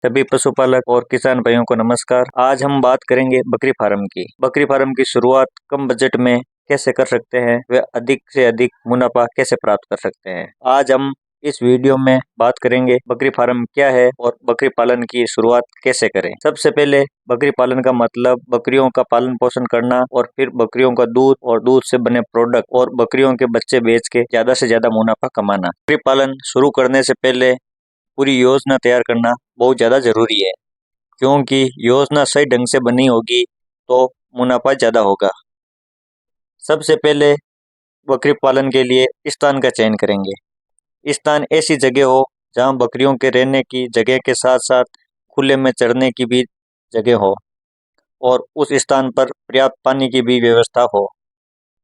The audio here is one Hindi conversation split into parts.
सभी पशुपालक और किसान भाइयों को नमस्कार। आज हम बात करेंगे बकरी फार्म की। बकरी फार्म की शुरुआत कम बजट में कैसे कर सकते हैं व अधिक से अधिक मुनाफा कैसे प्राप्त कर सकते हैं। आज हम इस वीडियो में बात करेंगे बकरी फार्म क्या है और बकरी पालन की शुरुआत कैसे करें। सबसे पहले बकरी पालन का मतलब बकरियों का पालन पोषण करना और फिर बकरियों का दूध और दूध से बने प्रोडक्ट और बकरियों के बच्चे बेच के ज्यादा से ज्यादा मुनाफा कमाना। बकरी पालन शुरू करने से पहले पूरी योजना तैयार करना बहुत ज़्यादा ज़रूरी है, क्योंकि योजना सही ढंग से बनी होगी तो मुनाफा ज़्यादा होगा। सबसे पहले बकरी पालन के लिए स्थान का चयन करेंगे। स्थान ऐसी जगह हो जहां बकरियों के रहने की जगह के साथ साथ खुले में चरने की भी जगह हो और उस स्थान पर पर्याप्त पानी की भी व्यवस्था हो।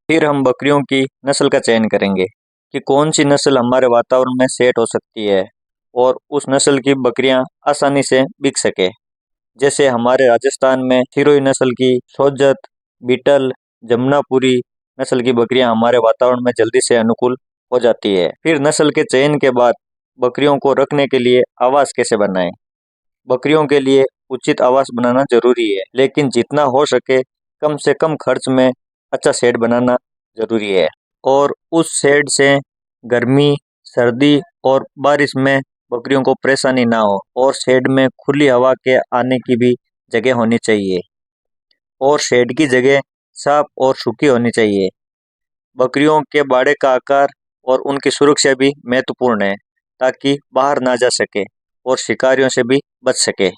फिर हम बकरियों की नस्ल का चयन करेंगे कि कौन सी नस्ल हमारे वातावरण में सेट हो सकती है और उस नस्ल की बकरियां आसानी से बिक सके। जैसे हमारे राजस्थान में सिरोही नस्ल की सोजत, बीटल, जमुनापुरी नस्ल की बकरियां हमारे वातावरण में जल्दी से अनुकूल हो जाती है। फिर नस्ल के चयन के बाद बकरियों को रखने के लिए आवास कैसे बनाएं। बकरियों के लिए उचित आवास बनाना जरूरी है, लेकिन जितना हो सके कम से कम खर्च में अच्छा शेड बनाना जरूरी है और उस शेड से गर्मी, सर्दी और बारिश में बकरियों को परेशानी ना हो और शेड में खुली हवा के आने की भी जगह होनी चाहिए और शेड की जगह साफ और सूखी होनी चाहिए। बकरियों के बाड़े का आकार और उनकी सुरक्षा भी महत्वपूर्ण है, ताकि बाहर ना जा सके और शिकारियों से भी बच सके।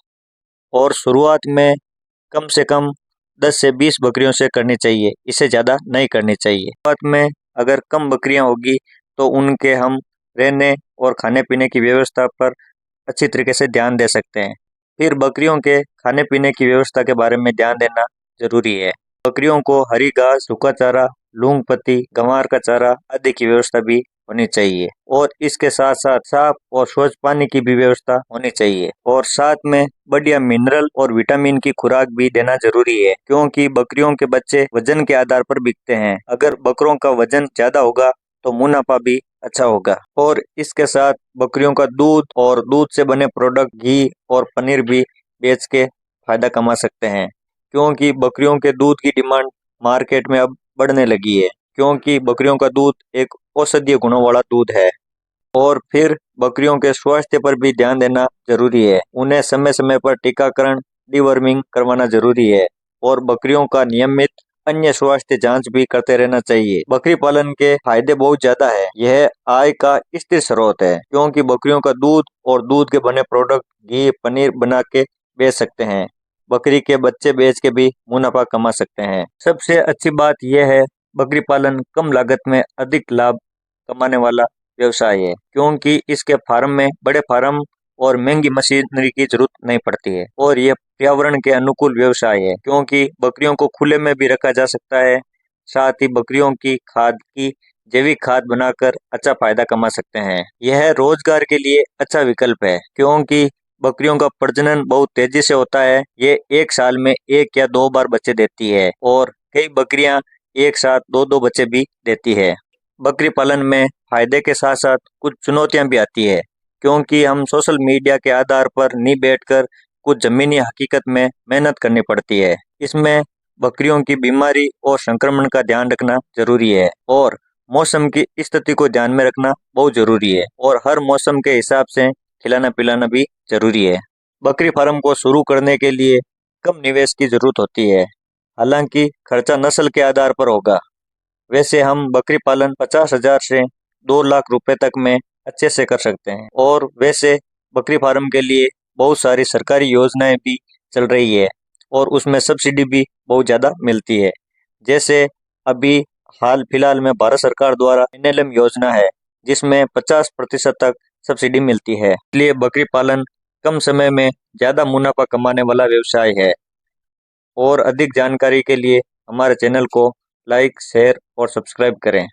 और शुरुआत में कम से कम 10 से 20 बकरियों से करनी चाहिए, इससे ज़्यादा नहीं करनी चाहिए। शुरुआत में अगर कम बकरियां होगी तो उनके हम रहने और खाने पीने की व्यवस्था पर अच्छी तरीके से ध्यान दे सकते हैं। फिर बकरियों के खाने पीने की व्यवस्था के बारे में ध्यान देना जरूरी है। बकरियों को हरी घास, सूखा चारा, लूंग पत्ती, गंवार का चारा आदि की व्यवस्था भी होनी चाहिए और इसके साथ साथ साफ और स्वच्छ पानी की भी व्यवस्था होनी चाहिए और साथ में बढ़िया मिनरल और विटामिन की खुराक भी देना जरूरी है, क्योंकि बकरियों के बच्चे वजन के आधार पर बिकते हैं। अगर बकरों का वजन ज्यादा होगा तो मुनाफा भी अच्छा होगा और इसके साथ बकरियों का दूध और दूध से बने प्रोडक्ट, घी और पनीर भी बेच के फायदा कमा सकते हैं, क्योंकि बकरियों के दूध की डिमांड मार्केट में अब बढ़ने लगी है, क्योंकि बकरियों का दूध एक औषधीय गुणों वाला दूध है। और फिर बकरियों के स्वास्थ्य पर भी ध्यान देना जरूरी है। उन्हें समय समय पर टीकाकरण, डीवर्मिंग करवाना जरूरी है और बकरियों का नियमित अन्य स्वास्थ्य जांच भी करते रहना चाहिए। बकरी पालन के फायदे बहुत ज्यादा है। यह आय का स्थिर स्रोत है, क्योंकि बकरियों का दूध और दूध के बने प्रोडक्ट, घी, पनीर बना के बेच सकते हैं। बकरी के बच्चे बेच के भी मुनाफा कमा सकते हैं। सबसे अच्छी बात यह है, बकरी पालन कम लागत में अधिक लाभ कमाने वाला व्यवसाय है, क्योंकि इसके फार्म में बड़े फार्म और महंगी मशीनरी की जरूरत नहीं पड़ती है और ये पर्यावरण के अनुकूल व्यवसाय है, क्योंकि बकरियों को खुले में भी रखा जा सकता है। साथ ही बकरियों की खाद की जैविक खाद बनाकर अच्छा फायदा कमा सकते हैं। यह रोजगार के लिए अच्छा विकल्प है, क्योंकि बकरियों का प्रजनन बहुत तेजी से होता है। ये एक साल में 1 या 2 बार बच्चे देती है और कई बकरियां एक साथ 2-2 बच्चे भी देती है। बकरी पालन में फायदे के साथ साथ कुछ चुनौतियां भी आती है, क्योंकि हम सोशल मीडिया के आधार पर नहीं बैठकर कुछ जमीनी हकीकत में मेहनत करनी पड़ती है। इसमें बकरियों की बीमारी और संक्रमण का ध्यान रखना जरूरी है और मौसम की स्थिति को ध्यान में रखना बहुत जरूरी है और हर मौसम के हिसाब से खिलाना पिलाना भी जरूरी है। बकरी फार्म को शुरू करने के लिए कम निवेश की जरूरत होती है, हालांकि खर्चा नस्ल के आधार पर होगा। वैसे हम बकरी पालन 50,000 से 2 लाख रुपए तक में अच्छे से कर सकते हैं और वैसे बकरी फार्म के लिए बहुत सारी सरकारी योजनाएं भी चल रही है और उसमें सब्सिडी भी बहुत ज़्यादा मिलती है। जैसे अभी हाल फिलहाल में भारत सरकार द्वारा NLM योजना है, जिसमें 50% तक सब्सिडी मिलती है। इसलिए बकरी पालन कम समय में ज़्यादा मुनाफा कमाने वाला व्यवसाय है और अधिक जानकारी के लिए हमारे चैनल को लाइक, शेयर और सब्सक्राइब करें।